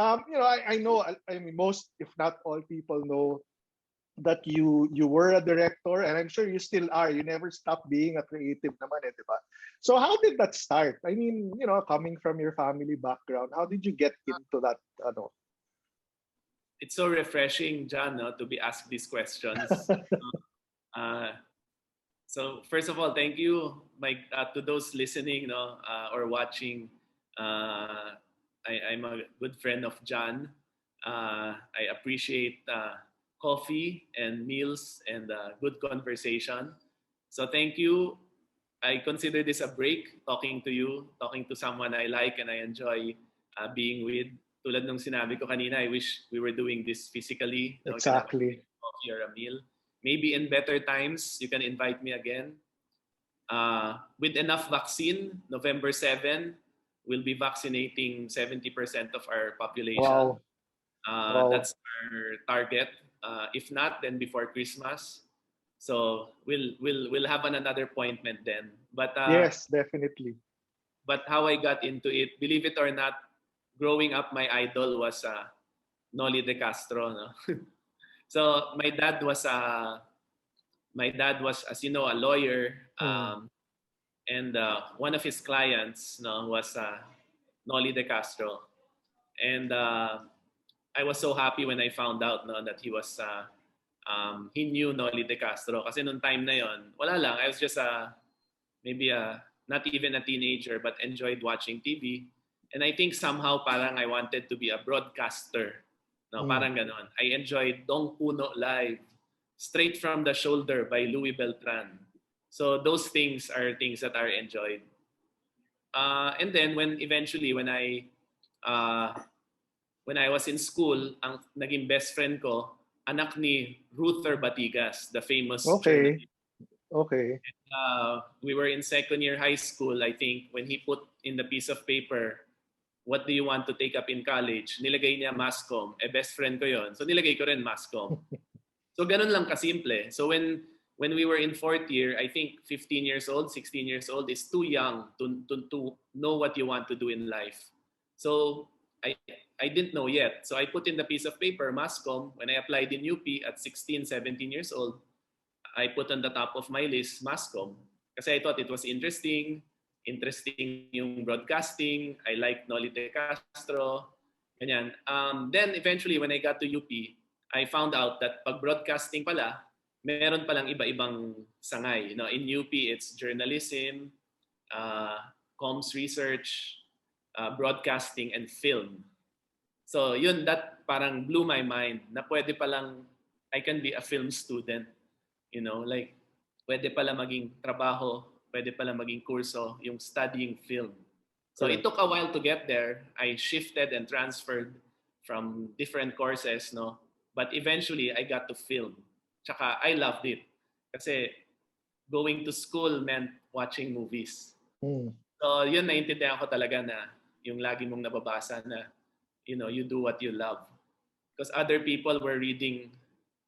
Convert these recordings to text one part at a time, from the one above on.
I know. I mean, most, if not all, people know that you were a director, and I'm sure you still are. You never stopped being a creative naman, eh, di ba? So how did that start? I mean, coming from your family background, how did you get into that? Ano? It's so refreshing, John, no, to be asked these questions. Uh, so first of all, thank you, Mike, to those listening, no, or watching. I'm a good friend of John. I appreciate coffee and meals and good conversation. So thank you. I consider this a break, talking to you, talking to someone I like and I enjoy being with. Tulad nung sinabi ko kanina, I wish we were doing this physically. No, we can have Exactly. a coffee or a meal. Maybe in better times, you can invite me again. With enough vaccine, November 7, we'll be vaccinating 70% of our population. Wow. Wow. That's our target. If not, then before Christmas. So we'll have another appointment then. Yes, definitely. But how I got into it, believe it or not, growing up, my idol was Noli De Castro. No? So my dad was, as you know, a lawyer, Mm. and one of his clients, no, was Noli De Castro, and I was so happy when I found out, no, that he knew Noli De Castro. Kasi nung time na yon, wala lang. I was just maybe not even a teenager, but enjoyed watching TV. And I think somehow parang I wanted to be a broadcaster. No, parang ganon. I enjoyed Dong Puno Live, Straight from the Shoulder by Louis Beltran. So those things are things that are enjoyed. And then uh, when I was in school, ang naging best friend ko, anak ni Ruther Batigas, the famous Okay. journalist. Okay. We were in second year high school, I think, when he put in the piece of paper, what do you want to take up in college? Nilagay niya Masscom. Best friend ko yon. So nilagay ko rin Masscom. So ganun lang kasimple. So when we were in fourth year, I think 15 years old, 16 years old is too young to know what you want to do in life. So I I didn't know yet. So I put in the piece of paper, Masscom. When I applied in UP at 16, 17 years old, I put on the top of my list Masscom. Kasi I thought it was interesting yung broadcasting. I liked Noli De Castro. Ganyan. Then eventually when I got to UP, I found out that pag broadcasting pala, meron palang iba-ibang sangay. In UP, it's journalism, comms research, broadcasting, and film. So yun, that parang blew my mind na pwede palang I can be a film student. Like pwede pala maging trabaho, pwede pala maging kurso, yung studying film. So it took a while to get there. I shifted and transferred from different courses, no? But eventually, I got to film. Tsaka I loved it. Kasi going to school meant watching movies. So yun, naintindihan ko talaga na yung lagi mong nababasa na, you do what you love. Because other people were reading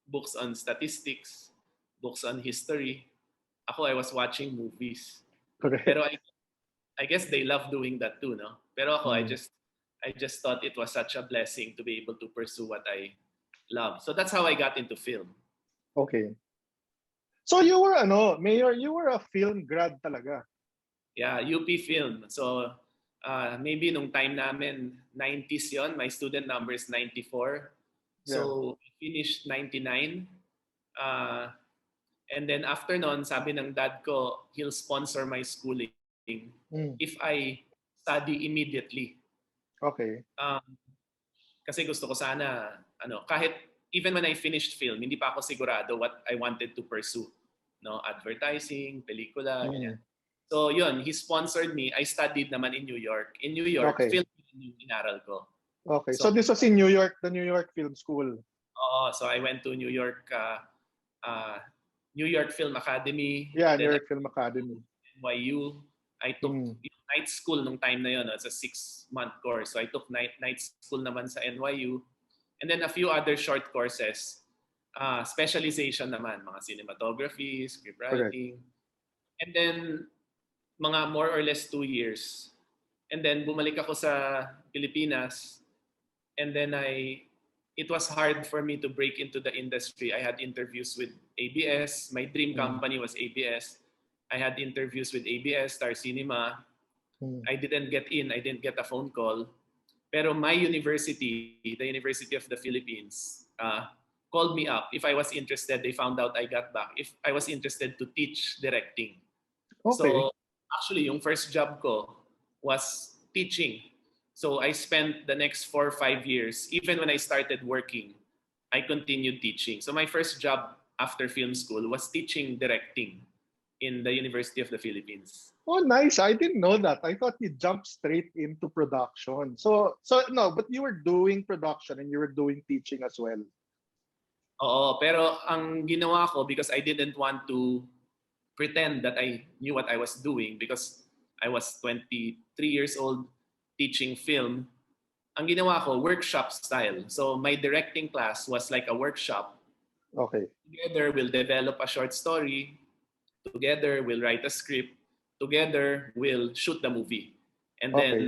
books on statistics, books on history. Ako, I was watching movies. Correct. Pero I guess they love doing that too, no? Pero ako, I just thought it was such a blessing to be able to pursue what I love. So that's how I got into film. Okay. So you were Mayor, you were a film grad talaga. Yeah, UP Film. So maybe nung time namin, 90s yon. My student number is 94. So finished 99. And then after nun, sabi ng dad ko, he'll sponsor my schooling if I study immediately. Okay. Kasi gusto ko sana, kahit even when I finished film, hindi pa ako sigurado what I wanted to pursue. Advertising, pelikula, ganyan. So yun, he sponsored me. I studied naman in New York. In New York, film yung inaral ko. Okay. So this was in New York, the New York Film School. So I went to New York Film Academy. Yeah, New York Film Academy. NYU. I took night school nung time na yun. It's a 6-month course. So I took night school naman sa NYU. And then a few other short courses. Specialization naman. Mga cinematography, scriptwriting. And then mga more or less 2 years. And then bumalik ako sa Pilipinas. And then it was hard for me to break into the industry. I had interviews with ABS. My dream Mm. company was ABS. I had interviews with ABS, Star Cinema. I didn't get in. I didn't get a phone call. Pero my university, the University of the Philippines, called me up. If I was interested, they found out I got back. If I was interested to teach directing. Okay. So actually, yung first job ko was teaching. So I spent the next 4 or 5 years, even when I started working, I continued teaching. So my first job after film school was teaching directing in the University of the Philippines. Oh, nice. I didn't know that. I thought you jumped straight into production. So no, but you were doing production and you were doing teaching as well. Oo, pero ang ginawa ko, because I didn't want to pretend that I knew what I was doing, because I was 23 years old teaching film, ang ginawa ko, workshop style. So my directing class was like a workshop. Okay. Together, we'll develop a short story. Together, we'll write a script. Together, we'll shoot the movie. And Okay. then,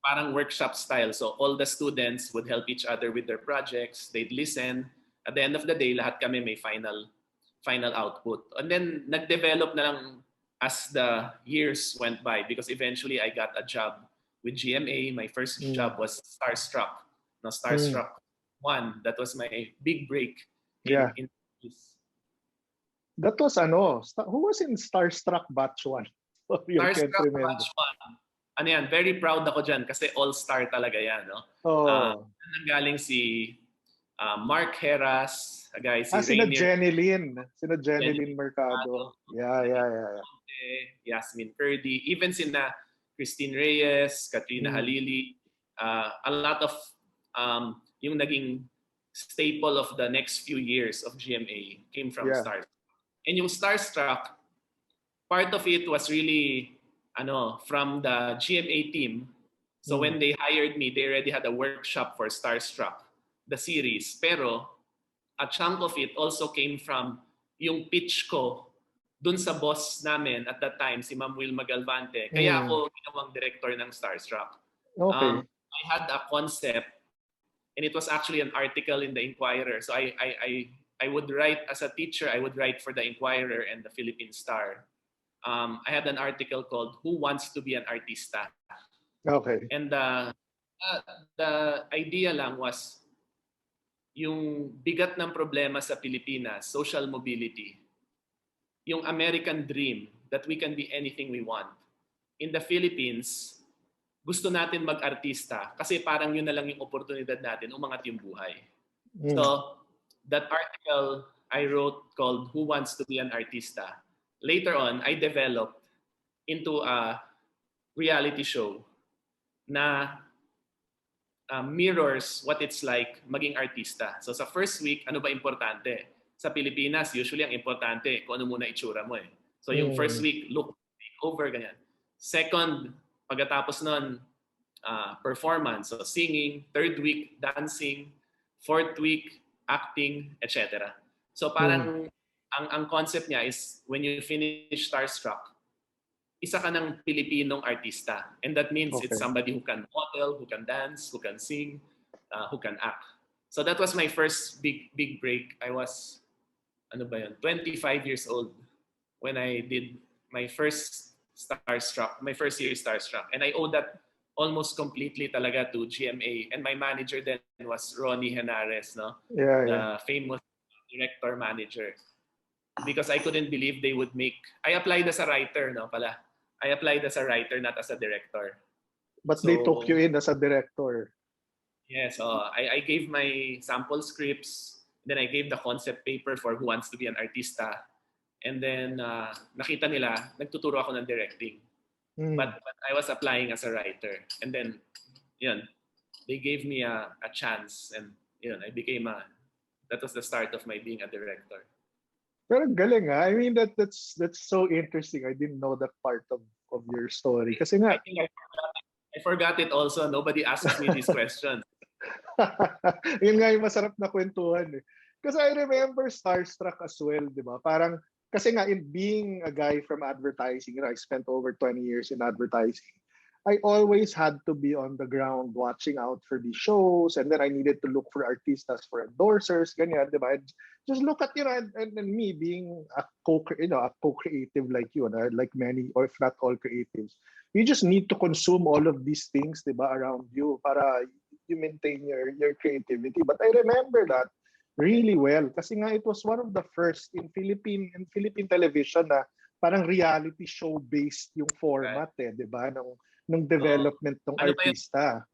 parang workshop style. So all the students would help each other with their projects. They'd listen. At the end of the day, lahat kami may final output. And then, nag-develop na lang as the years went by, because eventually I got a job with GMA. My first Mm. job was Starstruck. No, Mm. Starstruck 1. That was my big break Yeah. in That was who was in Starstruck Batch 1? Sorry, I can't Starstruck remember. Batch 1. Ano yan, very proud ako dyan kasi all-star talaga yan. No? Oh. Nanggaling si Mark Heras, si Sina Rainier, Jenny Lynn. Sina Jenny Lynn Mercado, Mercado. Yeah. Yasmin Curdy, even sina Christine Reyes, Katrina Mm. Halili, a lot of yung naging staple of the next few years of GMA came from Yeah. Starstruck. And yung Starstruck, part of it was really from the GMA team. So when they hired me, they already had a workshop for Starstruck, the series. Pero a chunk of it also came from yung pitch ko dun sa boss namin at that time, si Ma'am Wilma Galvante. Kaya ako ginawang director ng Starstruck. Okay. I had a concept, and it was actually an article in the Inquirer. So I would write as a teacher. I would write for the Inquirer and the Philippine Star. I had an article called "Who Wants to Be an Artista," Okay. and the idea lang was yung bigat ng problema sa Pilipinas, social mobility, yung American dream that we can be anything we want. In the Philippines, gusto natin mag-artista kasi parang yun na lang yung oportunidad natin umangat yung buhay. So, that article I wrote called "Who Wants to Be an Artista," later on, I developed into a reality show na mirrors what it's like maging artista. So sa first week, ano ba importante? Sa Pilipinas, usually ang importante, kung ano muna itsura mo eh. So yung first week, look, over, ganyan. Second, pagkatapos nun, performance, so singing. Third week, dancing. Fourth week, acting, etc. So parang ang concept niya is when you finish Starstruck, isa ka ng Pilipinong artista. And that means it's somebody who can model, who can dance, who can sing, who can act. So that was my first big break. I was 25 years old when I did my first year Starstruck. And I owe that almost completely talaga to GMA. And my manager then was Ronnie Henares, no? The famous director manager. Because I couldn't believe they would make... I applied as a writer, no? I applied as a writer, not as a director. But they took you in as a director. Yes. I gave my sample scripts. Then I gave the concept paper for Who Wants to Be an Artista. And then nakita nila, nagtuturo ako ng directing. But I was applying as a writer. And then, they gave me a chance. And I became that was the start of my being a director. Pero galing ha. I mean, that's so interesting. I didn't know that part of your story. Kasi nga, I think I forgot it also. Nobody asks me these questions. Yun nga yung masarap na kwentuhan eh. Kasi I remember Starstruck as well, di ba? Parang, kasi nga in being a guy from advertising, I spent over 20 years in advertising. I always had to be on the ground watching out for these shows, and then I needed to look for artistas for endorsers, ganyan, di ba? And just look at, and me being a co-creative like you, like many, or if not all creatives. You just need to consume all of these things, di ba, around you para you maintain your creativity. But I remember that really well kasi nga it was one of the first in Philippine television na parang reality show based yung format di ba nung development ng ano ba yung artista.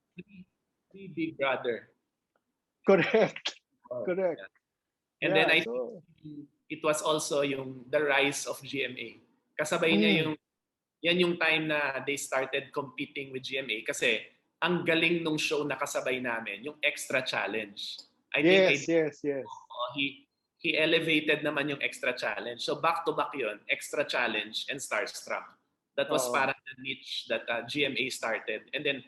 Big Brother. Correct. Oh, Correct. Yeah. And then I think it was also yung the rise of GMA. Kasabay niya yan yung time na they started competing with GMA kasi ang galing nung show na kasabay namin, yung Extra Challenge. Yes. He elevated naman yung Extra Challenge. So back to back yun, Extra Challenge and Starstruck. That was parang the niche that GMA started. And then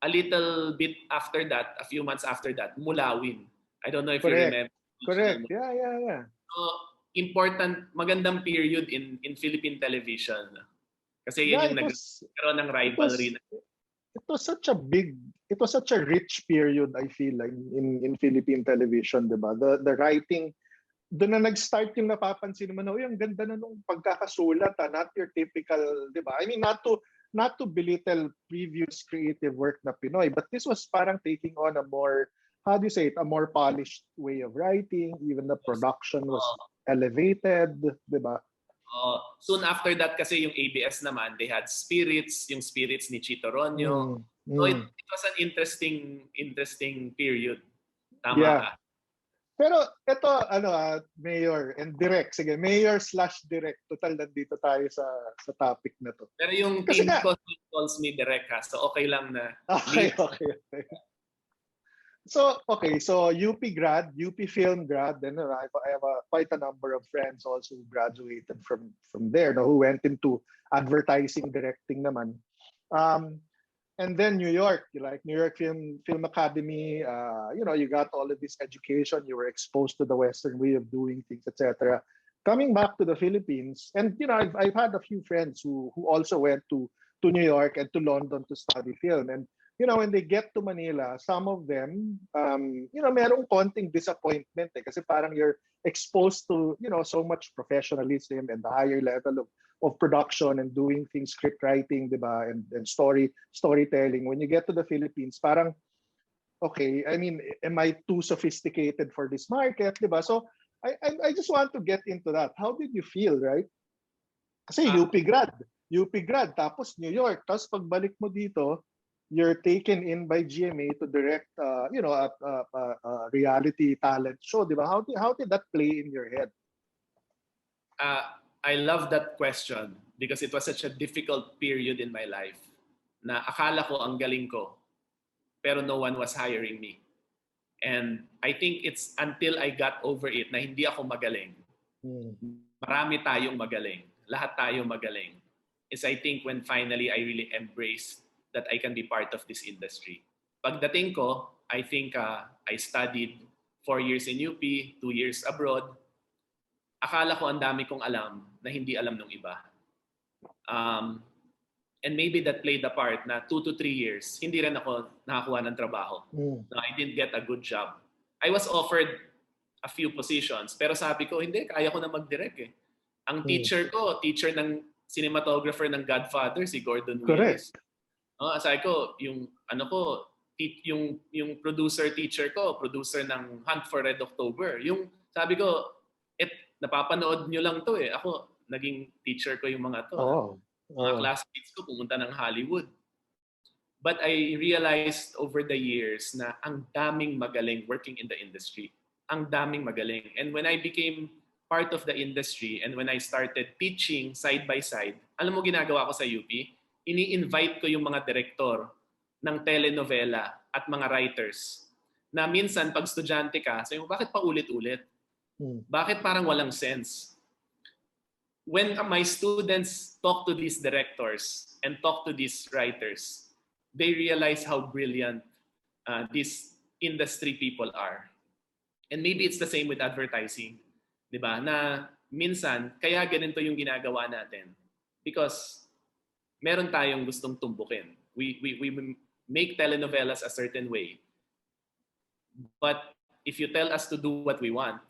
a little bit after that, a few months after that, Mulawin. I don't know if you remember. Correct. Yeah. So important, magandang period in Philippine television. Kasi yun yung nagkaroon ng rivalry. It was such a rich period, I feel like, in Philippine television, diba? The writing, doon na nag-start yung napapansin naman, ang ganda na nung pagkakasulat, not your typical, diba? I mean, not to belittle previous creative work na Pinoy, but this was parang taking on a more, how do you say it, a more polished way of writing, even the production was elevated, diba? Soon after that kasi yung ABS naman, they had Spirits, yung Spirits ni Chito Ronyo. So it was an interesting period. Tama ka. Pero ito, Mayor and Direk. Sige, Mayor/Direk. Total, nandito tayo sa topic na to. Pero yung kasi team ko calls me Direk ha. So okay lang na. Okay. So UP grad, UP film grad, and I have quite a number of friends also who graduated from there, who went into advertising, directing naman. And then New York, New York Film Academy, you got all of this education, you were exposed to the Western way of doing things, etc. Coming back to the Philippines, and I've had a few friends who also went to New York and to London to study film, and when they get to Manila, some of them, merong konting disappointment kasi parang you're exposed to, so much professionalism and the higher level of production and doing things, script writing, diba, and storytelling. When you get to the Philippines, parang, okay, I mean, am I too sophisticated for this market, diba? So I just want to get into that. How did you feel, right? Kasi UP grad, tapos New York, tapos pagbalik mo dito, you're taken in by GMA to direct, a reality talent show, di ba? How did that play in your head? I love that question because it was such a difficult period in my life na akala ko ang galing ko, pero no one was hiring me. And I think it's until I got over it na hindi ako magaling. Marami tayong magaling. Lahat tayo magaling. Is I think when finally I really embraced that I can be part of this industry. Pagdating ko, I think I studied 4 years in UP, 2 years abroad. Akala ko ang dami kong alam na hindi alam ng iba. And maybe that played a part na 2 to 3 years, hindi rin ako nakakuha ng trabaho. No, I didn't get a good job. I was offered a few positions, pero sabi ko, hindi, kaya ko na mag-direct eh. Ang teacher ko, teacher ng cinematographer ng Godfather, si Gordon Willis. Sabi ko, yung producer teacher ko, producer ng Hunt for Red October. Yung sabi ko, napapanood nyo lang to eh. Ako, naging teacher ko yung mga to. Mga classmates ko pumunta ng Hollywood. But I realized over the years na ang daming magaling working in the industry. Ang daming magaling. And when I became part of the industry and when I started teaching side by side, alam mo ginagawa ko sa UP? Ini-invite ko yung mga direktor ng telenovela at mga writers na minsan pag estudyante ka, sabi mo, bakit pa ulit-ulit? Bakit parang walang sense? When my students talk to these directors and talk to these writers, they realize how brilliant these industry people are. And maybe it's the same with advertising. Diba? Na minsan, kaya ganito yung ginagawa natin. Because meron tayong gustong tumbukin. We make telenovelas a certain way. But if you tell us to do what we want,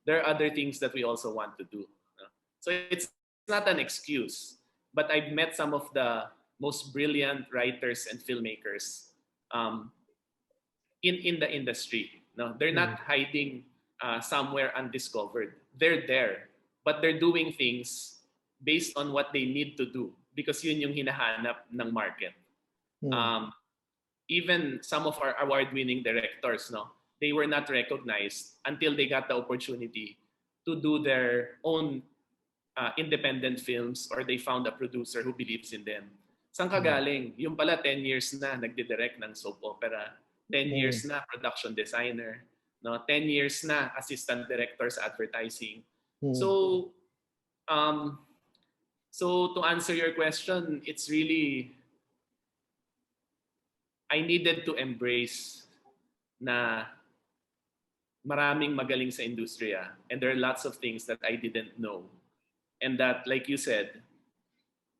there are other things that we also want to do. So it's not an excuse. But I've met some of the most brilliant writers and filmmakers in the industry. No, they're not hiding somewhere undiscovered. They're there, but they're doing things based on what they need to do because yun yung hinahanap ng market. Even some of our award-winning directors, no, they were not recognized until they got the opportunity to do their own independent films or they found a producer who believes in them. Saan ka galing? Yung pala 10 years na nagdidirect ng soap opera, 10 years na production designer, no, 10 years na assistant director sa advertising. So to answer your question, it's really I needed to embrace na maraming magaling sa industriya and there are lots of things that I didn't know. And that, like you said,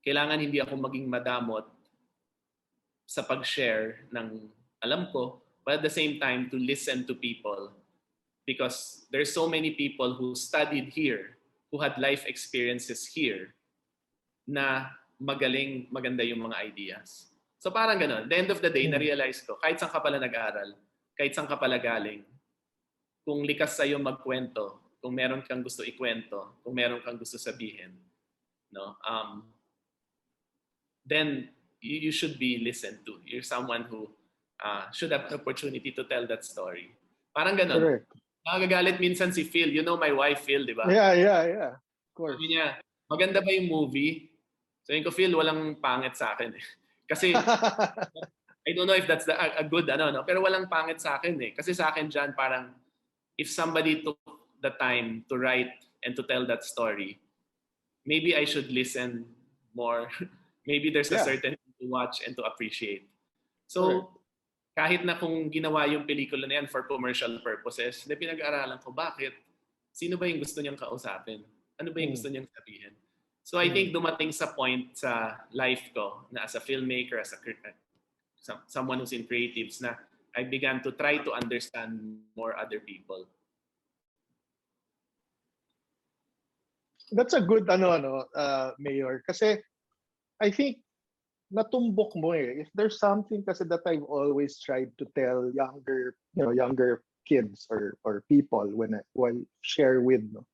kailangan hindi ako maging madamot sa pag-share ng alam ko, but at the same time to listen to people because there's so many people who studied here, who had life experiences here, na maganda yung mga ideas. So parang gano'n. At the end of the day, na-realize ko, kahit saan ka pala nag-aaral, kahit saan ka pala galing, kung likas sa'yo magkwento, kung meron kang gusto ikwento, kung meron kang gusto sabihin, no? Then you should be listened to. You're someone who should have the opportunity to tell that story. Parang gano'n. Correct. Nakagagalit minsan si Phil. You know my wife, Phil, di ba? Yeah. Of course. Sabi niya, maganda ba yung movie? Sabi ko, Phil, walang pangit sa akin eh. Kasi, I don't know if that's a good no? Pero walang pangit sa akin eh. Kasi sa akin dyan, parang, if somebody took the time to write and to tell that story, maybe I should listen more. Maybe there's a certain thing to watch and to appreciate. So, kahit na kung ginawa yung pelikula na yan for commercial purposes, na pinag-aaralan ko, bakit? Sino ba yung gusto niyang kausapin? Ano ba yung gusto niyang sabihin? So I think dumating sa point sa life ko na as a filmmaker, as someone who's in creatives, na I began to try to understand more other people. That's a good Mayor. Kasi I think natumbok mo eh. If there's something kasi that I've always tried to tell younger kids or people when I share with, no.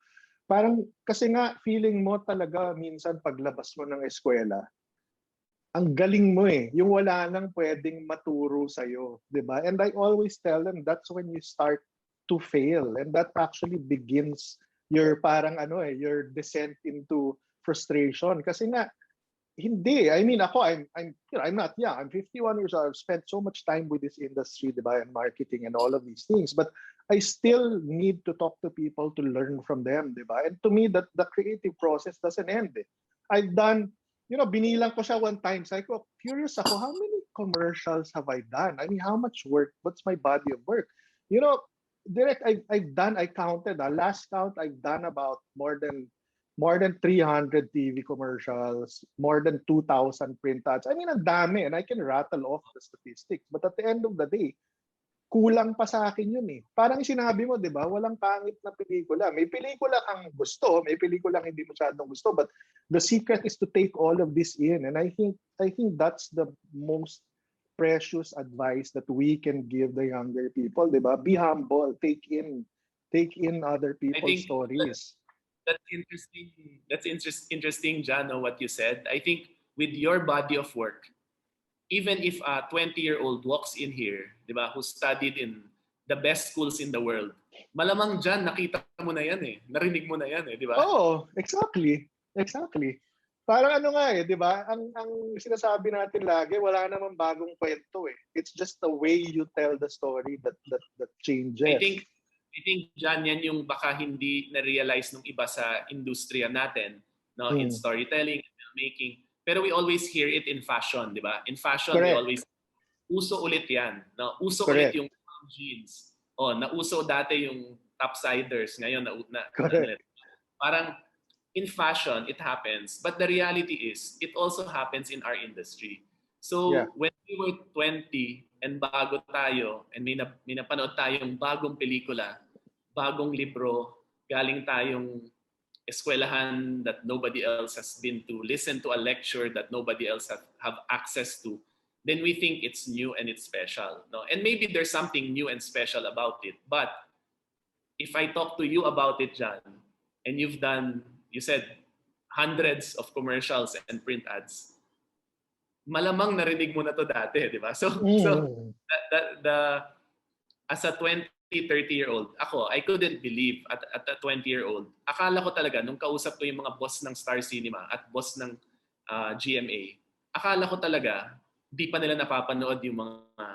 Parang kasi nga feeling mo talaga minsan paglabas mo ng eskwela, ang galing mo eh. Yung wala nang pwedeng maturo sa'yo, di ba? And I always tell them that's when you start to fail. And that actually begins your your descent into frustration. Kasi nga, hindi. I mean, ako, I'm not young. I'm 51 years old. I've spent so much time with this industry, di ba? And marketing and all of these things. But I still need to talk to people to learn from them, di ba? And to me, that the creative process doesn't end. Eh. I've done, binilang ko siya one time. So ko, curious ako, how many commercials have I done? I mean, how much work? What's my body of work? Direct, I counted. Last count, I've done about more than 300 TV commercials, more than 2,000 print ads. I mean, ang dami, and I can rattle off the statistics. But at the end of the day, kulang pa sa akin yun eh. Parang sinabi mo, di ba, walang pangit na pelikula. May pelikula kang gusto, may pelikula kang hindi masyadong gusto, but the secret is to take all of this in. And I think that's the most precious advice that we can give the younger people, di ba? Be humble, take in other people's stories. That's interesting, Jano, what you said. I think with your body of work, even if a 20-year-old walks in here, di ba, who studied in the best schools in the world, malamang dyan, nakita mo na yan eh. Narinig mo na yan eh, di ba? Oh, exactly. Parang nga eh, di ba? Ang sinasabi natin lagi, wala namang bagong kwento eh. It's just the way you tell the story that changes. I think dyan yan yung baka hindi na-realize ng iba sa industriya natin, no, in storytelling, filmmaking. Pero we always hear it in fashion, di ba? In fashion, we always, uso ulit yan. No? Uso ulit yung jeans. Nauso dati yung topsiders. Ngayon, parang, in fashion, it happens. But the reality is, it also happens in our industry. Yeah. So when we were 20 and bago tayo and may napanood tayong bagong pelikula, bagong libro, galing tayong eskwelahan that nobody else has been to, listen to a lecture that nobody else have access to, then we think it's new and it's special. No? And maybe there's something new and special about it. But if I talk to you about it, John, and you said hundreds of commercials and print ads, malamang narinig mo na to dati, di ba? So Mm. the as a 20, 30-year-old, ako, I couldn't believe at a 20-year-old. Akala ko talaga, nung kausap ko yung mga boss ng Star Cinema at boss ng GMA, akala ko talaga, di pa nila napapanood yung mga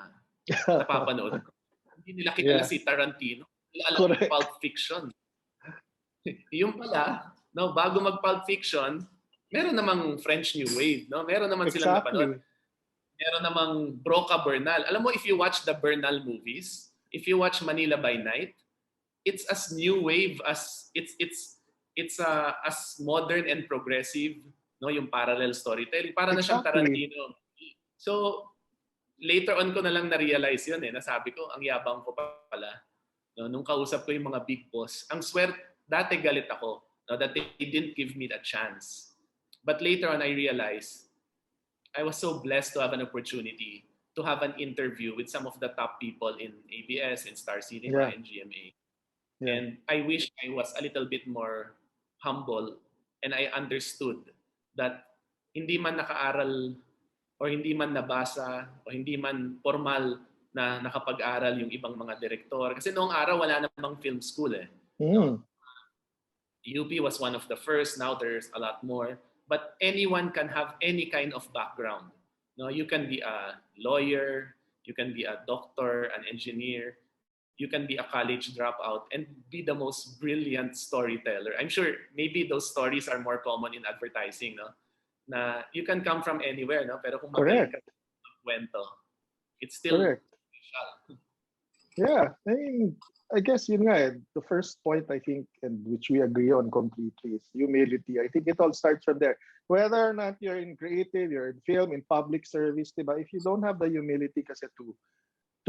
napapanood. Hindi nila kilala Yeah. si Tarantino. Hindi nila alam yung Correct. Pulp Fiction. Yung pala, no, bago mag-Pulp Fiction, meron namang French New Wave, no? Meron naman silang napanood. Exactly. Meron namang Broca Bernal. Alam mo, if you watch the Bernal movies, if you watch Manila by Night, it's as new wave as it's as modern and progressive, no, yung parallel storytelling. Para na siyang Exactly. Tarantino. So later on ko na lang na-realize yun nasabi ko ang yabang ko pala. No, nung kausap ko yung mga big boss, ang swerte, dati galit ako, no, that they didn't give me that chance. But later on I realized I was so blessed to have an opportunity to have an interview with some of the top people in ABS, in Star Cinema, Yeah. and GMA. Yeah. And I wish I was a little bit more humble and I understood that hindi man nakaaral or hindi man nabasa o hindi man formal na nakapag-aral yung ibang mga direktor. Kasi noong araw wala namang film school Mm. No? UP was one of the first. Now there's a lot more. But anyone can have any kind of background. No, you can be a lawyer, you can be a doctor, an engineer, you can be a college dropout and be the most brilliant storyteller. I'm sure maybe those stories are more common in advertising, no? Na you can come from anywhere, no? Pero kung magaling Correct. ka sa kwento, it's still Correct. special. Yeah. I mean, I guess yun nga the first point I think, and which we agree on completely, is humility. I think it all starts from there. Whether or not you're in creative, you're in film, in public service, diba? If you don't have the humility kasi to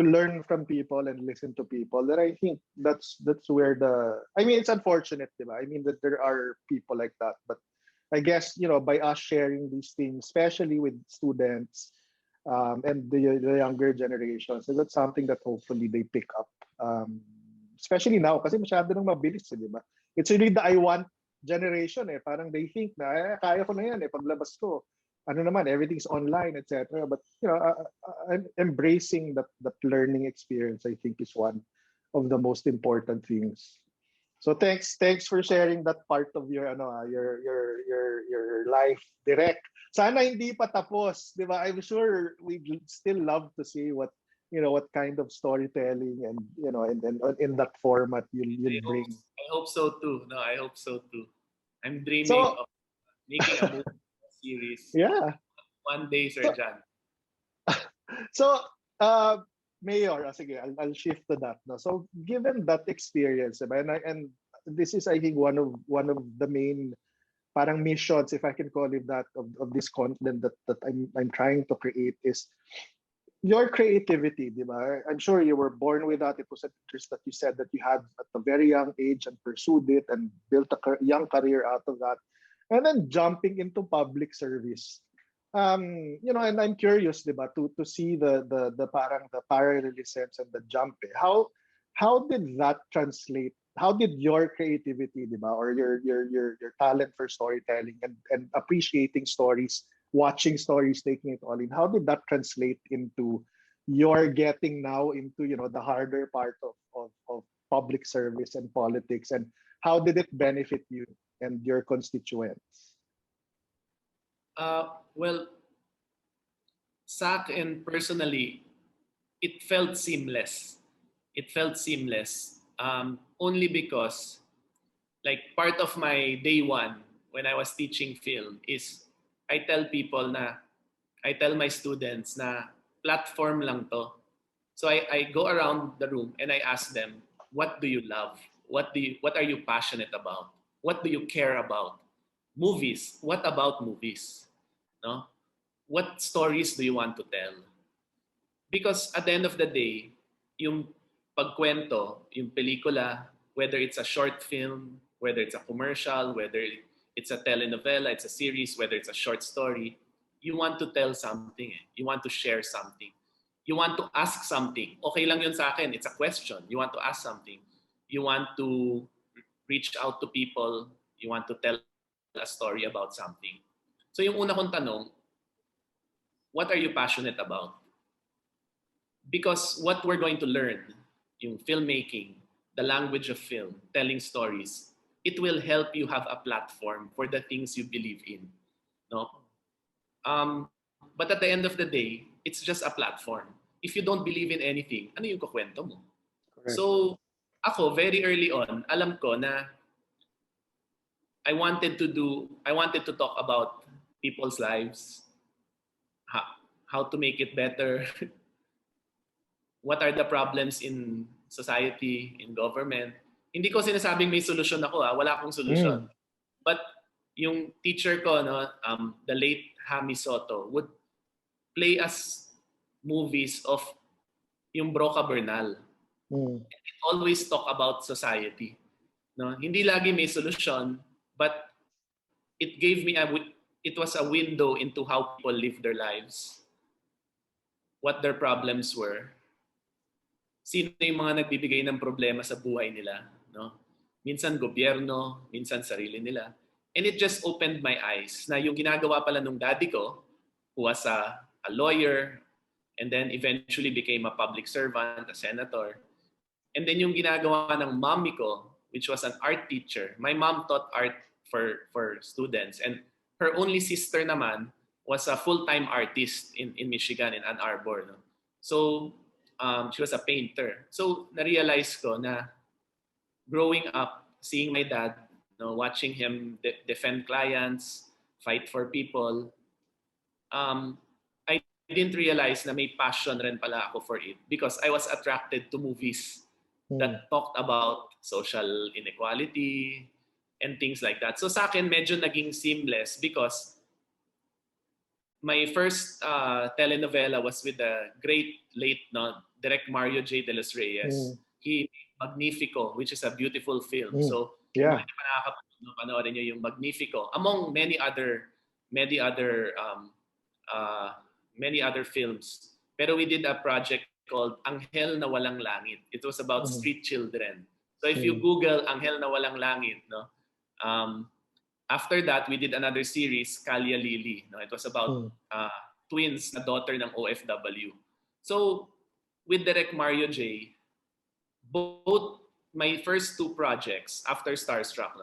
learn from people and listen to people, then I think that's where I mean, it's unfortunate, diba? I mean that there are people like that, but I guess by us sharing these things, especially with students, and the younger generations, so that's something that hopefully they pick up. Especially now, kasi masyado nang mabilis, di ba? It's really the I want generation Parang they think na, kaya ko na yan paglabas ko. Ano naman, everything's online, etc. But, embracing that learning experience, I think, is one of the most important things. So thanks for sharing that part of your your life, Direk. Sana hindi pa tapos, 'di ba? I'm sure we'd still love to see what kind of storytelling and and in that format you'll bring. I hope so too. No, I hope so too. I'm dreaming So of making a movie series yeah. one day, Sir So John. so Mayor, sige, I'll shift to that. No? So given that experience, diba, and this is I think one of the main parang missions, if I can call it that, of this content that I'm trying to create is your creativity, di ba? I'm sure you were born with that. It was an interest that you said that you had at a very young age and pursued it and built a young career out of that. And then jumping into public service. And I'm curious, di ba, to see the parang the parallelisms and the jump. How did that translate? How did your creativity, di ba, or your talent for storytelling and appreciating stories, watching stories, taking it all in, how did that translate into your getting now into the harder part of public service and politics, and how did it benefit you and your constituents? Well, Sak and personally, it felt seamless. It felt seamless. Only because, like, part of my day one when I was teaching film is I tell my students na platform lang to. So I go around the room and I ask them, what do you love? What are you passionate about? What do you care about? Movies. What about movies? No? what stories do you want to tell? Because at the end of the day, yung pagkwento, yung pelikula, whether it's a short film, whether it's a commercial, whether it's a telenovela, it's a series, whether it's a short story, you want to tell something. You want to share something. You want to ask something. Okay lang yun sa akin. It's a question. You want to ask something. You want to reach out to people. You want to tell a story about something. So yung una kong tanong, what are you passionate about? Because what we're going to learn, yung filmmaking, the language of film, telling stories, it will help you have a platform for the things you believe in. No? But at the end of the day, it's just a platform. If you don't believe in anything, ano yung kukwento mo? Correct. So, ako, very early on, alam ko na I wanted to talk about people's lives, how to make it better, what are the problems in society, in government. Hindi ko sinasabing may solusyon ako, wala akong solusyon. But yung teacher ko, no, the late Hami Soto, would play us movies of yung Broca Bernal. It always talk about society. No? Hindi lagi may solusyon, but it gave me it was a window into how people live their lives, what their problems were, sino yung mga nagbibigay ng problema sa buhay nila, no? Minsan gobyerno, minsan sarili nila. And it just opened my eyes na yung ginagawa pala nung daddy ko, who was a lawyer, and then eventually became a public servant, a senator. And then yung ginagawa ng mommy ko, which was an art teacher. My mom taught art for students. And her only sister naman was a full-time artist in Michigan, in Ann Arbor. No? So, she was a painter. So, na-realize ko na growing up, seeing my dad, watching him defend clients, fight for people, I didn't realize na may passion rin pala ako for it because I was attracted to movies that talked about social inequality and things like that. So sa akin, medyo naging seamless because my first telenovela was with the great late Direk Mario J. De Los Reyes. He Magnifico, which is a beautiful film. So kung hindi pa nakakapanood, panoorin niyo yung Magnifico among many other films. Pero we did a project called Anghel na Walang Langit. It was about street children. So if you Google Anghel na Walang Langit, after that, we did another series, Kalya Lily. It was about twins na daughter ng OFW. So with Direk Mario J, both my first two projects after Starstruck,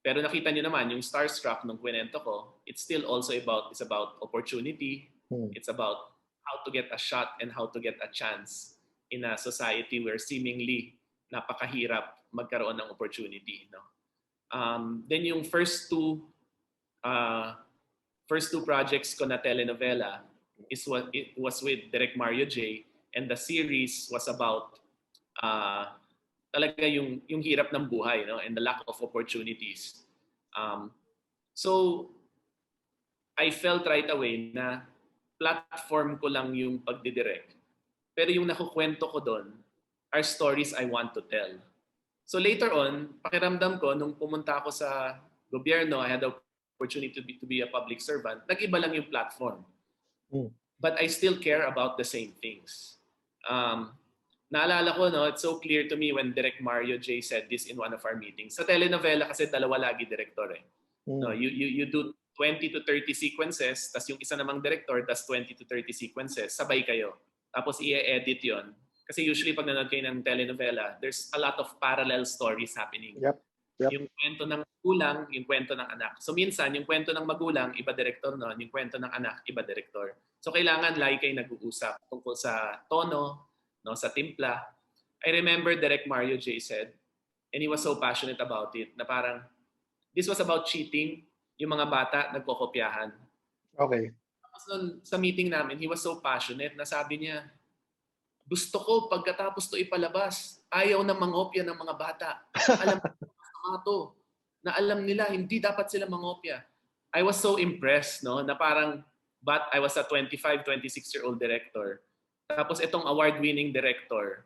pero nakita niyo naman yung Starstruck nung kwento ko, it's still also about opportunity. It's about how to get a shot and how to get a chance in a society where seemingly napakahirap magkaroon ng opportunity. Then yung first two projects ko na telenovela it was with Direk Mario J, and the series was about talaga yung hirap ng buhay, and the lack of opportunities. So I felt right away na platform ko lang yung pagdidirect. Pero yung nakukwento ko doon are stories I want to tell. So later on, pakiramdam ko, nung pumunta ako sa gobyerno, I had the opportunity to be a public servant, nag-iba lang yung platform. But I still care about the same things. Naalala ko, it's so clear to me when Direk Mario J said this in one of our meetings. Sa telenovela kasi dalawa lagi director eh. You do 20 to 30 sequences, tas yung isa namang director, tas 20 to 30 sequences, sabay kayo. Tapos i-edit yon. Kasi usually pag nanonood kayo ng telenovela, there's a lot of parallel stories happening. Yep. Yung kwento ng magulang, yung kwento ng anak. So minsan, yung kwento ng magulang, iba director nun, yung kwento ng anak, iba director. So kailangan lagi kayo nag-uusap tungkol sa tono, sa timpla. I remember Direk Mario J said, and he was so passionate about it, na parang, this was about cheating. Yung mga bata nagkokopyahan. Okay. Tapos nun, sa meeting namin, he was so passionate na sabi niya, gusto ko pagkatapos to ipalabas, ayaw na mangopya ng mga bata. Alam to, na alam nila, hindi dapat sila mangopya. I was so impressed, na parang But I was a 25, 26-year-old director. Tapos itong award-winning director,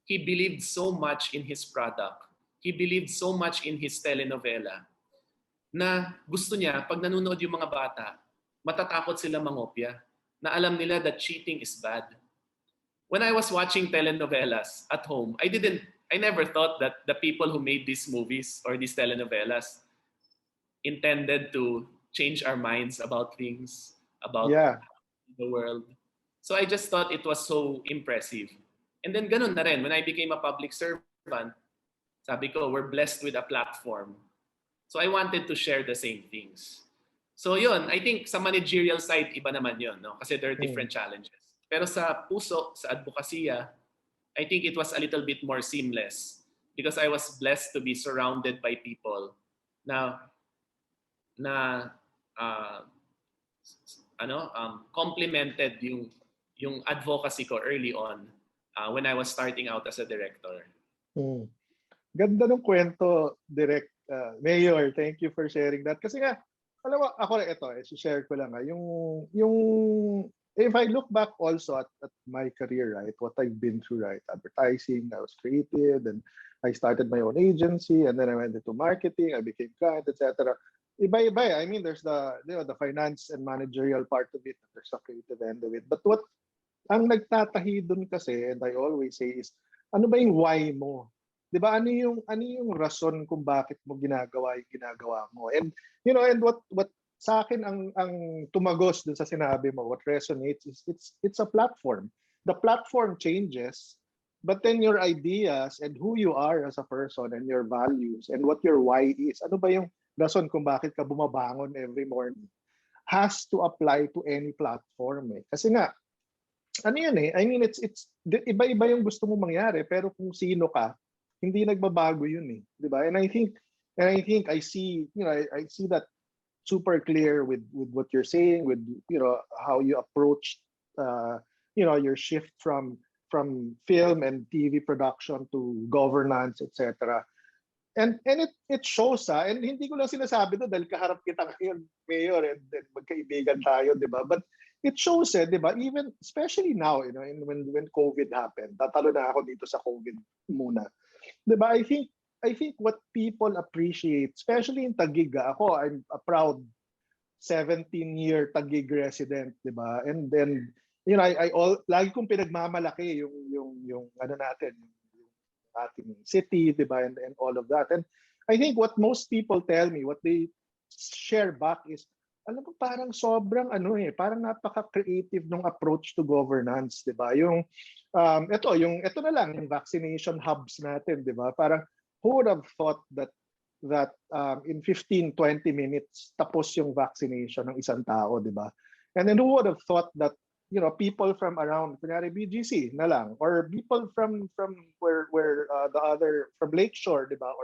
he believed so much in his product. He believed so much in his telenovela na gusto niya, pag nanonood yung mga bata, matatakot sila mangopya, na alam nila that cheating is bad. When I was watching telenovelas at home, I never thought that the people who made these movies or these telenovelas intended to change our minds about things, about Yeah. the world. So I just thought it was so impressive. And then ganun na rin, when I became a public servant, sabi ko, we're blessed with a platform. So I wanted to share the same things. So yun, I think sa managerial side, iba naman yun, no? Kasi there are different challenges. Pero sa puso, sa advokasya, I think it was a little bit more seamless because I was blessed to be surrounded by people na uh, complemented yung advocacy ko early on when I was starting out as a director. Ganda ng kwento, Direk. Mayor, thank you for sharing that. Kasi nga, alam mo, ako ito, share ko lang. If I look back also at my career, right, what I've been through, right, advertising, I was creative, and I started my own agency, and then I went into marketing, I became client, etc. Iba-iba. I mean, there's the finance and managerial part of it, there's the creative end of it. But what ang nagtatahi dun kasi, and I always say is, ano ba yung why mo? 'Di ba? Ano yung rason kung bakit mo ginagawa yung ginagawa mo? And and what sa akin ang tumagos dun sa sinabi mo, what resonates is it's a platform. The platform changes, but then your ideas and who you are as a person and your values and what your why is, ano ba yung rason kung bakit ka bumabangon every morning, has to apply to any platform eh. Kasi nga, ano yan eh, I mean, it's iba-iba yung gusto mo mangyari, pero kung sino ka, hindi nagbabago yun eh, di ba? And I think I see, I see that super clear with what you're saying, with how you approach your shift from film and TV production to governance, etc. And it shows and hindi ko lang sinasabi to dahil kaharap kita ngayon, Mayor, and magkaibigan tayo, di ba? But it shows di ba? Even especially now, when COVID happened, tatalo na ako dito sa COVID muna. Di ba? I think what people appreciate, especially in Taguig, ako, I'm a proud 17-year Taguig resident, di ba? And then, lagi kong pinagmamalaki yung ano natin, yung ating city, di ba? And all of that. And I think what most people tell me, what they share back is, alam mo, parang sobrang parang napaka-creative ng approach to governance, di ba? Ito na lang, yung vaccination hubs natin, di ba? Parang, who would have thought that in 15-20 minutes tapos yung vaccination ng isang tao, di ba? And then who would have thought that people from around kunyari BGC na lang, or people from where the other from Lakeshore, di ba,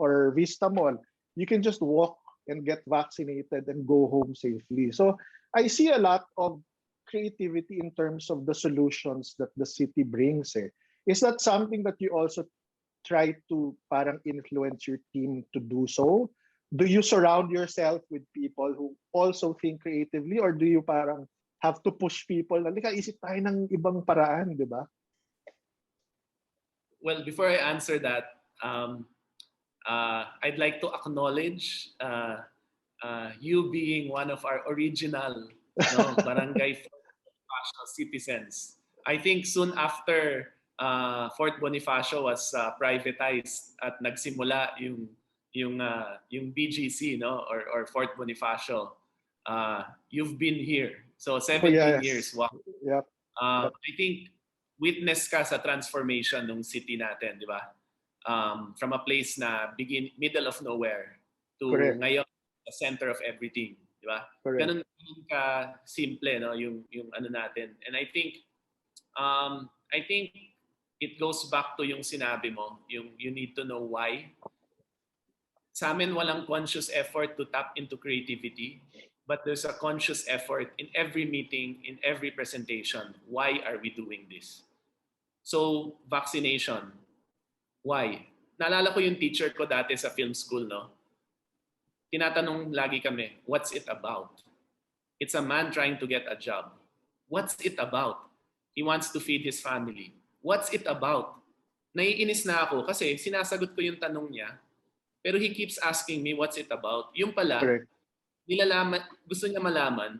or Vista Mall, you can just walk and get vaccinated and go home safely. So I see a lot of creativity in terms of the solutions that the city brings. Is that something that you also try to parang influence your team to do so? Do you surround yourself with people who also think creatively, or do you parang have to push people? Halika, isip tayo ng ibang paraan, di ba? Well, before I answer that, I'd like to acknowledge you being one of our original barangay Bonifacio citizens. I think soon after Fort Bonifacio was privatized at nagsimula yung BGC, or Fort Bonifacio, you've been here. So 17 years. Wow. Yep. I think witness ka sa transformation ng city natin, di ba? From a place na middle of nowhere to ngayon the center of everything, di ba? Ganun ka simple, yung ano natin. And I think it goes back to yung sinabi mo, yung you need to know why. Sa amin walang conscious effort to tap into creativity, but there's a conscious effort in every meeting, in every presentation. Why are we doing this? So, vaccination. Why? Naalala ko yung teacher ko dati sa film school, Tinatanong lagi kami, what's it about? It's a man trying to get a job. What's it about? He wants to feed his family. What's it about? Naiinis na ako kasi sinasagot ko yung tanong niya, pero he keeps asking me what's it about. Yung pala, Correct. gusto niya malaman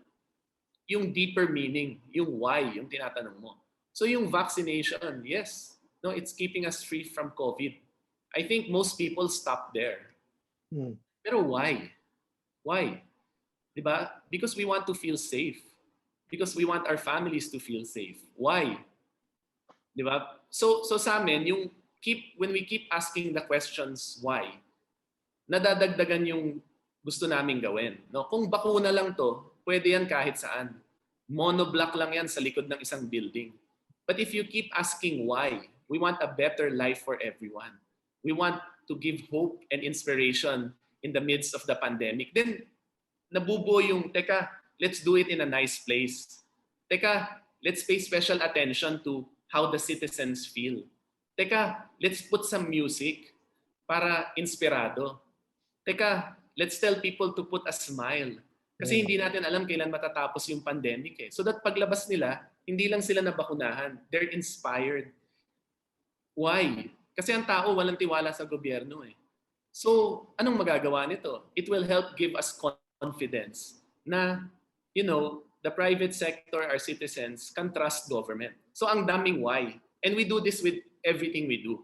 yung deeper meaning, yung why, yung tinatanong mo. So yung vaccination, yes, no, it's keeping us free from COVID. I think most people stop there. Pero why? Why? Diba? Because we want to feel safe. Because we want our families to feel safe. Why? Diba? So sa amin, when we keep asking the questions why, nadadagdagan yung gusto naming gawin. No? Kung bakuna lang to, pwede yan kahit saan. Monoblock lang yan sa likod ng isang building. But if you keep asking why, we want a better life for everyone. We want to give hope and inspiration in the midst of the pandemic. Then, nabubuo yung, teka, let's do it in a nice place. Teka, let's pay special attention to how the citizens feel. Teka, let's put some music para inspirado. Teka, let's tell people to put a smile. Kasi hindi natin alam kailan matatapos yung pandemic eh. So that paglabas nila, hindi lang sila nabakunahan. They're inspired. Why? Kasi ang tao walang tiwala sa gobyerno eh. So, anong magagawa nito? It will help give us confidence na, the private sector, our citizens, can trust government. So, ang daming why. And we do this with everything we do.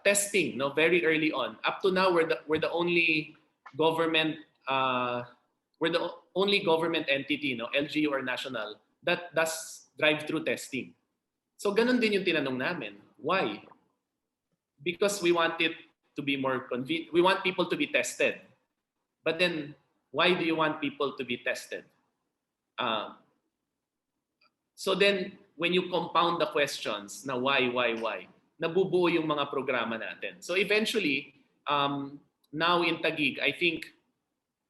Testing, very early on. Up to now, we're the only government entity, LGU or national, that does drive-through testing. So ganun din yung tinanong namin. Why? Because we want it to be more convenient. We want people to be tested. But then, why do you want people to be tested? So then, when you compound the questions na why, nabubuo yung mga programa natin. So eventually, now in Taguig, I think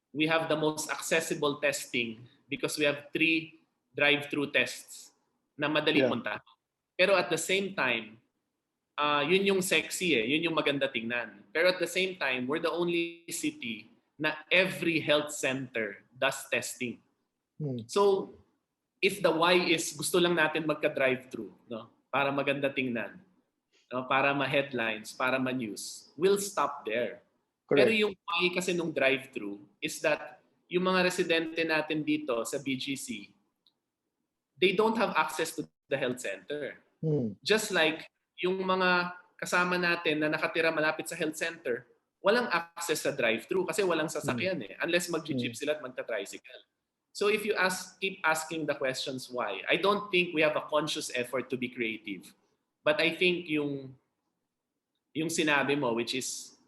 we have the most accessible testing because we have 3 drive-through tests na madali punta. Pero at the same time, yun yung sexy yun yung maganda tingnan. Pero at the same time, we're the only city na every health center does testing. So, if the why is gusto lang natin magka-drive-through, para maganda tingnan, para ma-headlines, para ma-news, we'll stop there. Correct. Pero yung why kasi nung drive-through is that yung mga residente natin dito sa BGC, they don't have access to the health center. Just like yung mga kasama natin na nakatira malapit sa health center, walang access sa drive-through kasi walang sasakyan unless mag-jeep sila at magta-tricycle. So if you keep asking the questions why, I don't think we have a conscious effort to be creative. But I think yung sinabi mo, which is,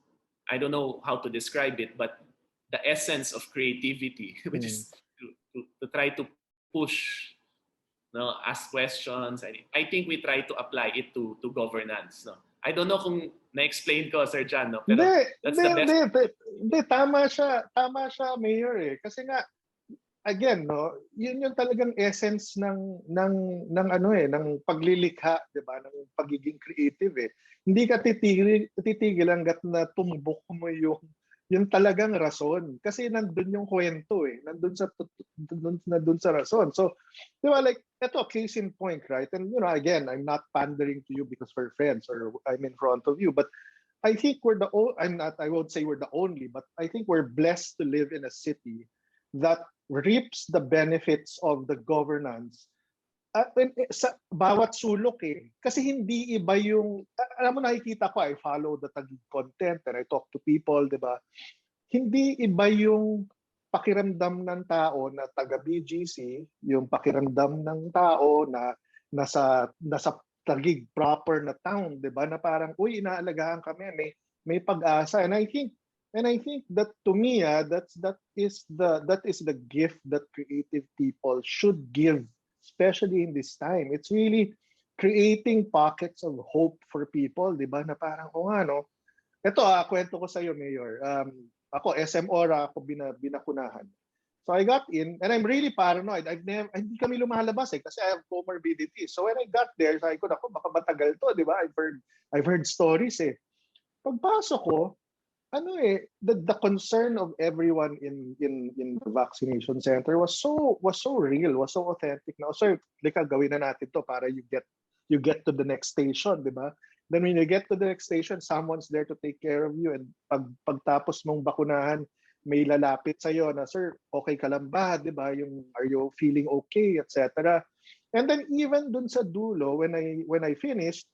I don't know how to describe it, but the essence of creativity, which is to try to push, ask questions. I think we try to apply it to governance. I don't know kung na-explain ko, Sir John, pero that's the best. Hindi, tama siya, Mayor eh. Kasi nga, again, yun yung talagang essence ng paglilikha, 'di ba? Ng pagiging creative eh. Hindi ka titigil hangga't na tumbok mo yung talagang rason kasi nandun yung kwento eh. Nandun sa rason. So, 'di ba, like ito case in point, right? And again, I'm not pandering to you because we're friends or I'm in front of you, but I think I won't say we're the only, but I think we're blessed to live in a city that reaps the benefits of the governance sa bawat sulok eh. Kasi hindi iba yung, alam mo, nakikita ko, I follow the Taguig content and I talk to people, di ba? Hindi iba yung pakiramdam ng tao na taga BGC, yung pakiramdam ng tao na nasa Taguig proper na town, di ba? Na parang, uy, inaalagaan kami, may pag-asa. And I think that to me, that is the gift that creative people should give, especially in this time. It's really creating pockets of hope for people, di ba? Na parang, Ito, kwento ko sa iyo, Mayor. Ako, SM Ora, ako binakunahan. So I got in, and I'm really paranoid. Hindi kami lumalabas kasi I have comorbidity. So when I got there, sabi ko, baka matagal to, di ba? I've heard stories eh. Pagpasok ko, the concern of everyone in the vaccination center was so real, was so authentic. Now, sir, like gawin na natin to para you get to the next station, di ba? Then when you get to the next station, someone's there to take care of you, and pagtapos mong bakunahan, may lalapit sa iyo na, sir, okay ka lang ba, di ba? Yung are you feeling okay, etc. And then even dun sa dulo, when I finished,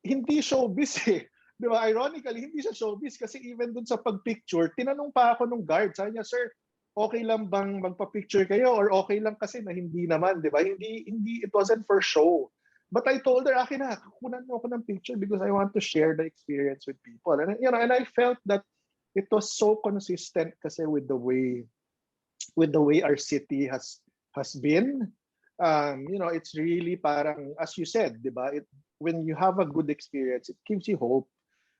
hindi showbiz eh. Di ba? Ironically, hindi siya showbiz kasi even dun sa pagpicture, tinanong pa ako nung guard. Sabi niya, sir, okay lang bang magpa-picture kayo or okay lang kasi na hindi naman, di ba? Hindi, it wasn't for show. But I told her, akin na, kunan mo ako ng picture because I want to share the experience with people. And I felt that it was so consistent kasi with the way our city has been. It's really parang, as you said, di ba? When you have a good experience, it gives you hope.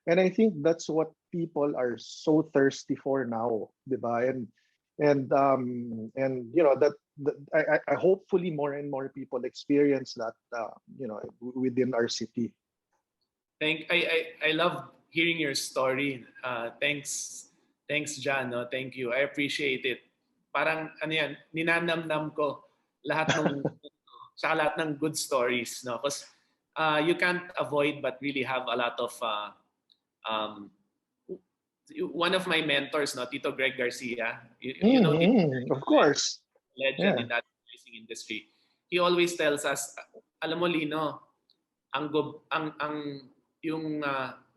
And I think that's what people are so thirsty for now, di ba? And I hopefully more and more people experience that, within our city. I love hearing your story. Thanks John, no? Thank you. I appreciate it. Parang ano yan, ninanamnam ko lahat ng sa lahat ng good stories, no? Because you can't avoid but really have a lot of one of my mentors, no, Tito Greg Garcia. You know Tito Greg, Of course. legend Yeah. in that advertising industry. He always tells us, alam mo Lino, yung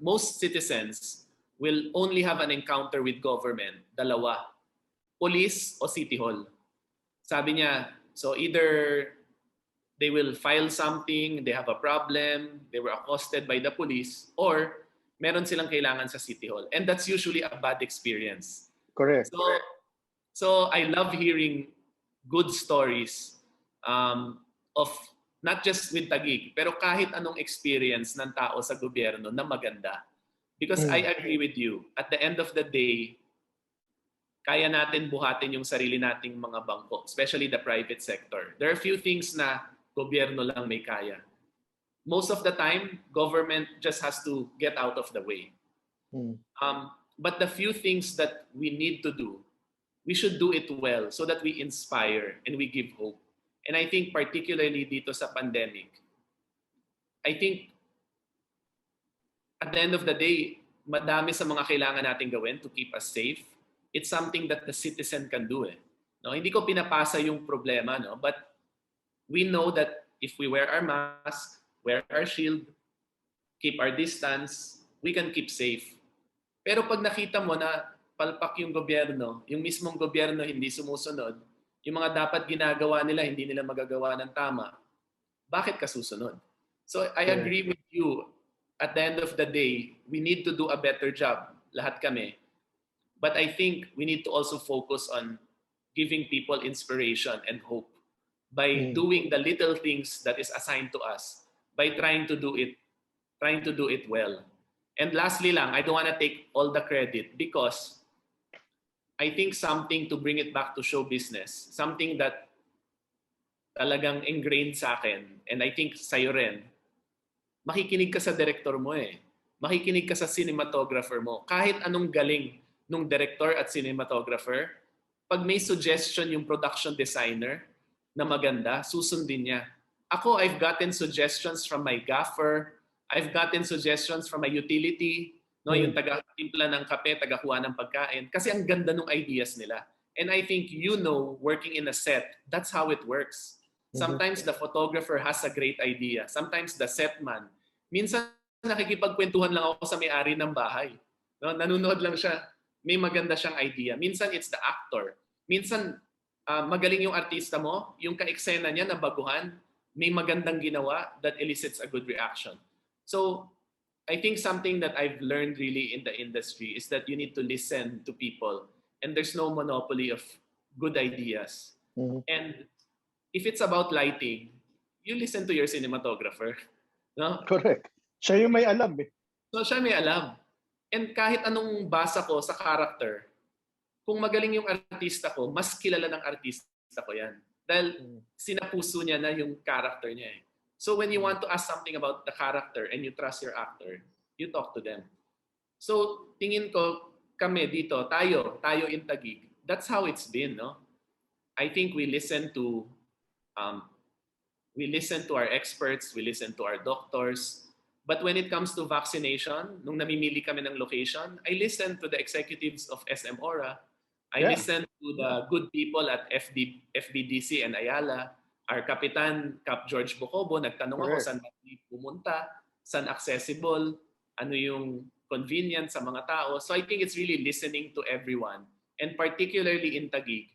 most citizens will only have an encounter with government, dalawa, police o city hall. Sabi niya, so either they will file something, they have a problem, they were accosted by the police, or meron silang kailangan sa city hall. And that's usually a bad experience. Correct. So I love hearing good stories of not just with Taguig, pero kahit anong experience ng tao sa gobyerno na maganda. Because I agree with you, at the end of the day, kaya natin buhatin yung sarili nating mga bangko, especially the private sector. There are few things na gobyerno lang may kaya. Most of the time, government just has to get out of the way. But the few things that we need to do, we should do it well so that we inspire and we give hope. And I think particularly dito sa pandemic, I think at the end of the day, madami sa mga kailangan natin gawin to keep us safe. It's something that the citizen can do. No? Hindi ko pinapasa yung problema, no? But we know that if we wear our mask, wear our shield, keep our distance, we can keep safe. Pero pag nakita mo na palpak yung gobyerno, yung mismong gobyerno hindi sumusunod, yung mga dapat ginagawa nila, hindi nila magagawa ng tama, bakit ka susunod? So I agree with you. At the end of the day, we need to do a better job, lahat kami. But I think we need to also focus on giving people inspiration and hope by doing the little things that is assigned to us, by trying to do it well. And lastly lang, I don't want to take all the credit because I think something to bring it back to show business, something that talagang ingrained sa akin, and I think sa'yo rin, makikinig ka sa director mo eh. Makikinig ka sa cinematographer mo. Kahit anong galing nung director at cinematographer, pag may suggestion yung production designer na maganda, susundin niya. Ako, I've gotten suggestions from my gaffer, I've gotten suggestions from my utility, no, yung taga-timpla ng kape, taga-kuha ng pagkain. Kasi ang ganda ng ideas nila. And I think working in a set, that's how it works. Sometimes the photographer has a great idea. Sometimes the set man. Minsan nakikipagkwentuhan lang ako sa may-ari ng bahay. No, nanonood lang siya. May maganda siyang idea. Minsan it's the actor. Minsan magaling yung artista mo, yung ka-eksena niya na baguhan, may magandang ginawa that elicits a good reaction. So I think something that I've learned really in the industry is that you need to listen to people, and there's no monopoly of good ideas. And if it's about lighting, you listen to your cinematographer. No? Correct. Siya yung may alam eh. So siya may alam. And kahit anong basa ko sa character, kung magaling yung artista ko, mas kilala ng artista ko yan. Dahil sinapuso niya na yung character niya eh. So when you want to ask something about the character and you trust your actor, you talk to them. So tingin ko, kami dito, tayo in Taguig, that's how it's been, no? I think um, we listen to our experts, we listen to our doctors. But when it comes to vaccination, nung namimili kami ng location, I listen to the executives of SM Aura. I Yeah, listen to the good people at FBDC and Ayala. Our Kapitan, Cap George Bocobo, nagtanong ako correct. saan pumunta, saan accessible, ano yung convenient sa mga tao. So I think it's really listening to everyone. And particularly in Taguig,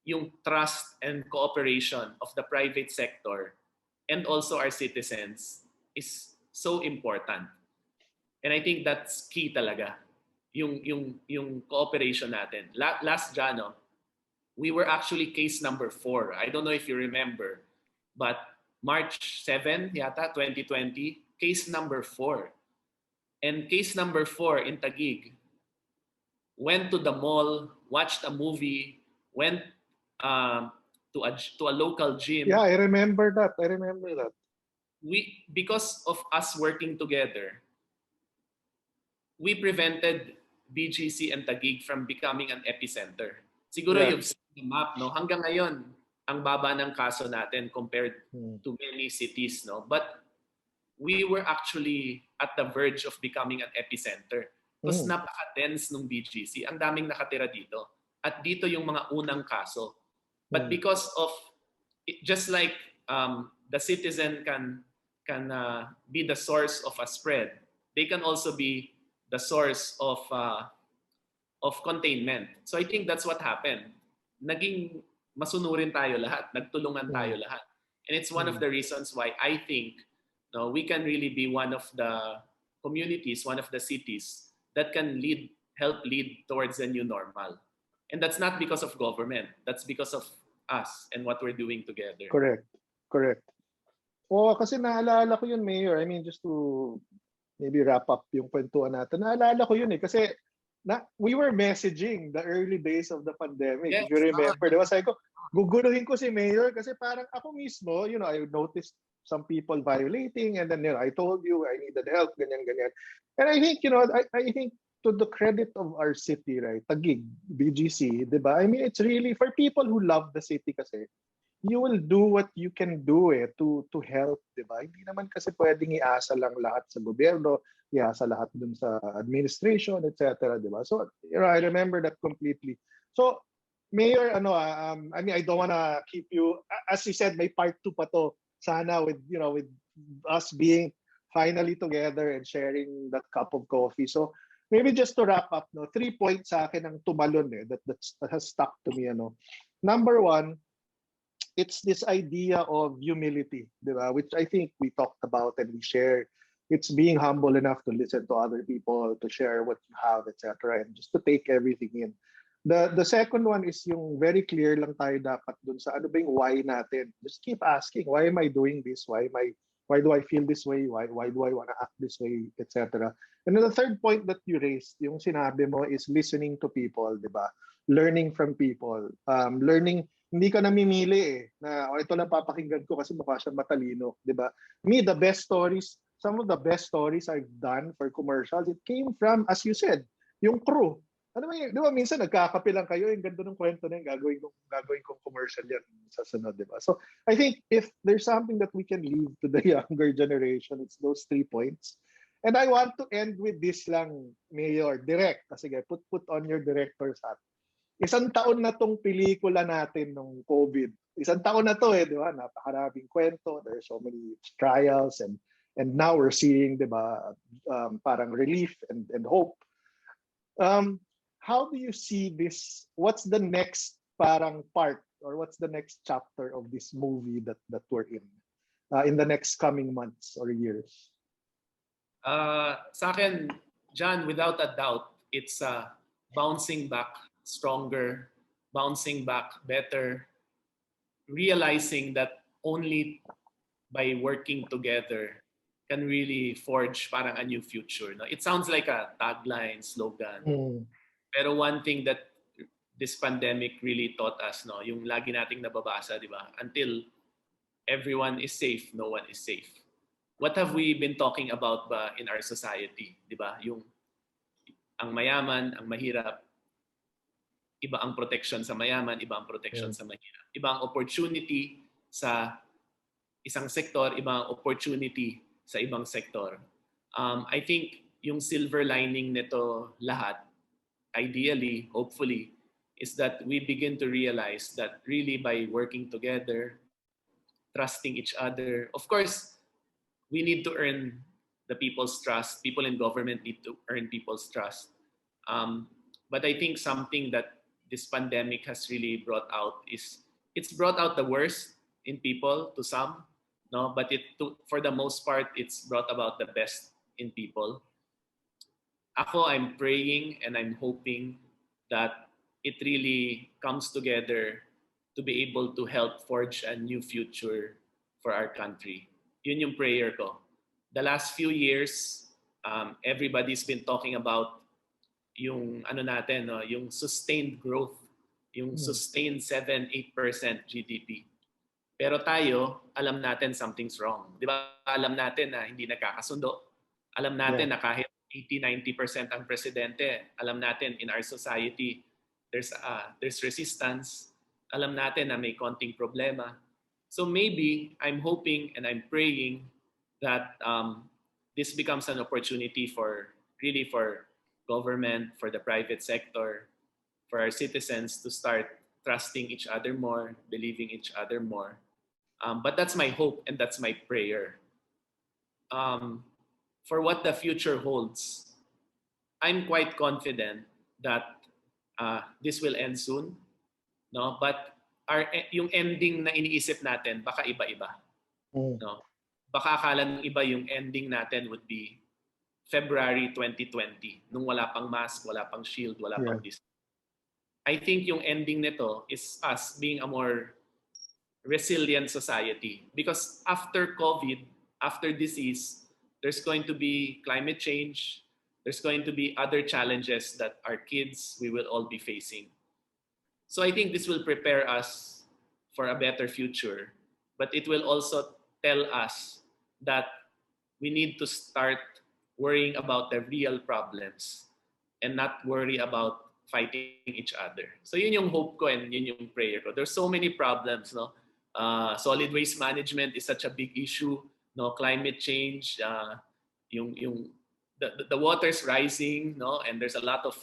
yung trust and cooperation of the private sector and also our citizens is so important. And I think that's key talaga. Yung cooperation natin. Last Jano, we were actually case number 4. I don't know if you remember, but March 7 yata 2020, case number 4. And case number 4 in Taguig went to the mall, watched a movie, went to a local Yeah, gym. I remember that. I remember that. Because of us working together, we prevented BGC and Taguig from becoming an epicenter. Siguro Yeah. you've seen the map, no? Hanggang ngayon, ang baba ng kaso natin compared to many cities, no? But we were actually at the verge of becoming an epicenter. Because napaka-dense nung BGC. Ang daming nakatira dito. At dito yung mga unang kaso. But because of, just like the citizen can be the source of a spread, they can also be the source of containment. So I think that's what happened. Naging masunurin tayo lahat, nagtulungan tayo lahat. And it's one of the reasons why I think we can really be one of the communities, one of the cities that can help lead towards a new normal. And that's not because of government. That's because of us and what we're doing together. Correct. Correct. Oo, kasi naalala ko yun, Mayor. I mean, just to maybe wrap up yung kwentuhan natin. Naalala ko yun eh. Kasi we were messaging the early days of the pandemic. Yes. If you remember, di ba? Sabi ko, guguluhin ko si Mayor kasi parang ako mismo, I noticed some people violating and then, I told you I needed help, ganyan. And I think, I think to the credit of our city, right? Taguig, BGC, di ba? I mean, it's really for people who love the city kasi, you will do what you can do to help, di ba? Hindi naman kasi pwedeng iasa lang lahat sa gobyerno, iasa lahat dun sa administration, etc., di ba? So, I remember that completely. So, Mayor, I mean, I don't wanna keep you, as you said, may part 2 pa to. Sana with us being finally together and sharing that cup of coffee. So, maybe just to wrap up, 3 points sa akin ang tumalon that has stuck to me. Number 1, it's this idea of humility, diba? Which I think we talked about and we share. It's being humble enough to listen to other people, to share what you have, etc., and just to take everything in. The second one is yung very clear lang tayo dapat dun sa ano ba yung why natin. Just keep asking, why am I doing this? Why do I feel this way? Why do I want to act this way, etc. And then the third point that you raised, yung sinabi mo is listening to people, diba? Learning from people. Learning, hindi ka namimili na ito lang papakinggan ko kasi mukha siya matalino, di ba? Me, some of the best stories I've done for commercials, it came from, as you said, yung crew. Ano ba yun? Di ba minsan nagkakape lang kayo, yung ganda ng kwento na yun, gagawin kong commercial yan sa sunod, di ba? So I think if there's something that we can leave to the younger generation, it's those 3 points. And I want to end with this lang, Mayor, Direk. Sige, put on your director's hat. 1 taon na tong pelikula natin nung COVID. 1 taon na to di ba? Napakaraming kwento. There's so many trials and now we're seeing, di ba, parang relief and hope. How do you see this? What's the next parang part or what's the next chapter of this movie that we're in the next coming months or years? Sa akin, John, without a doubt, it's bouncing back stronger, bouncing back better, realizing that only by working together can really forge parang a new future. No? It sounds like a tagline, slogan. Pero one thing that this pandemic really taught us, yung lagi nating nababasa, di ba? Until everyone is safe, no one is safe. What have we been talking about ba in our society, di ba? Yung ang mayaman, ang mahirap, iba ang protection sa mayaman, iba ang protection sa mahirap. Iba ang opportunity sa isang sektor, iba ang opportunity sa ibang sektor. I think yung silver lining nito lahat, ideally, hopefully, is that we begin to realize that really by working together, trusting each other, of course, we need to earn the people's trust. People in government need to earn people's trust. But I think something that this pandemic has really brought out is it's brought out the worst in people to some, no, but for the most part it's brought about the best in people. I'm praying and I'm hoping that it really comes together to be able to help forge a new future for our country. Yun yung prayer ko. The last few years, everybody's been talking about yung ano natin, no, yung sustained growth, yung sustained 7-8% GDP. Pero tayo, alam natin something's wrong. Di ba? Alam natin na hindi nagkakasundo. Alam natin na kahit 80-90% ang presidente, alam natin in our society, there's resistance. Alam natin na may konting problema. So maybe I'm hoping and I'm praying that this becomes an opportunity for government, for the private sector, for our citizens to start trusting each other more, believing each other more. But that's my hope and that's my prayer. For what the future holds, I'm quite confident that this will end soon. No? But yung ending na iniisip natin, baka iba-iba. No? Baka akala ng iba yung ending natin would be February 2020, nung wala pang mask, wala pang shield, wala pang distance. I think yung ending nito is us being a more resilient society. Because after COVID, after disease, there's going to be climate change, there's going to be other challenges that our kids, we will all be facing. So I think this will prepare us for a better future, but it will also tell us that we need to start worrying about the real problems and not worry about fighting each other. So yun yung hope ko and yun yung prayer ko. There's so many problems, no? Solid waste management is such a big issue, no? Climate change, the water's rising, no? And there's a lot of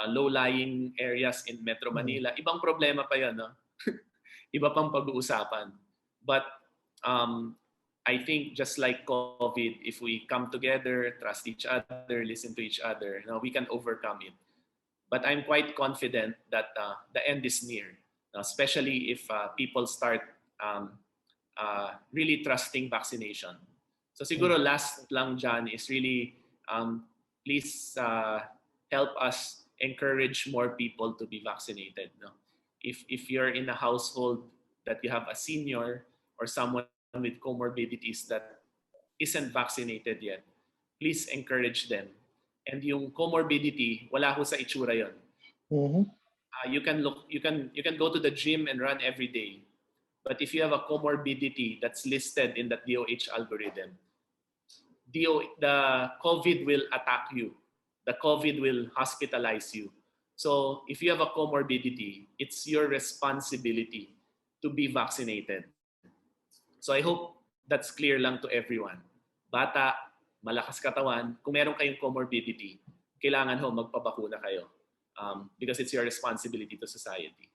low-lying areas in Metro Manila. Ibang problema pa yun, no? Iba pang pag-uusapan. But I think just like COVID, if we come together, trust each other, listen to each other, we can overcome it. But I'm quite confident that the end is near, especially if people start really trusting vaccination. So siguro last lang dyan is really please help us encourage more people to be vaccinated. No? If you're in a household that you have a senior or someone with comorbidities that isn't vaccinated yet, please encourage them. And yung comorbidity, wala ho sa itsura yon. You can go to the gym and run every day. But if you have a comorbidity that's listed in the DOH algorithm, the COVID will attack you. The COVID will hospitalize you. So if you have a comorbidity, it's your responsibility to be vaccinated. So I hope that's clear lang to everyone. Bata, malakas katawan, kung meron kayong comorbidity, kailangan ho magpabakuna kayo because it's your responsibility to society.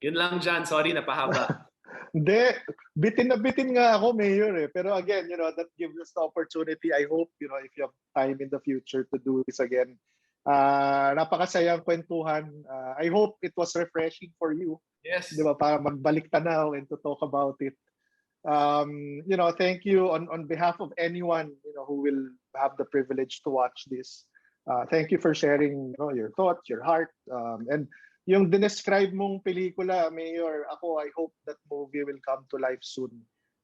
Yun lang dyan. Sorry, napahaba. Hindi, bitin na bitin nga ako, Mayor. Pero again, that gives us the opportunity. I hope, if you have time in the future to do this again. Napakasayang kwentuhan. I hope it was refreshing for you. Yes. Di ba? Para magbalik tanaw and to talk about it. Thank you on behalf of anyone who will have the privilege to watch this. Thank you for sharing your thoughts, your heart, and yung dinescribe mong pelikula, Mayor. I hope that movie will come to life soon.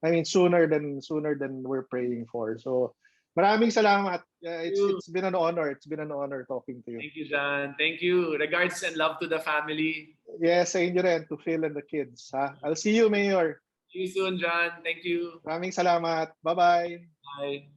I mean, sooner than we're praying for. So, maraming salamat. It's been an honor. It's been an honor talking to you. Thank you, John. Thank you. Regards and love to the family. Yes, sa inyo rin, to Phil and the kids. I'll see you, Mayor. See you soon, John. Thank you. Maraming salamat. Bye-bye. Bye.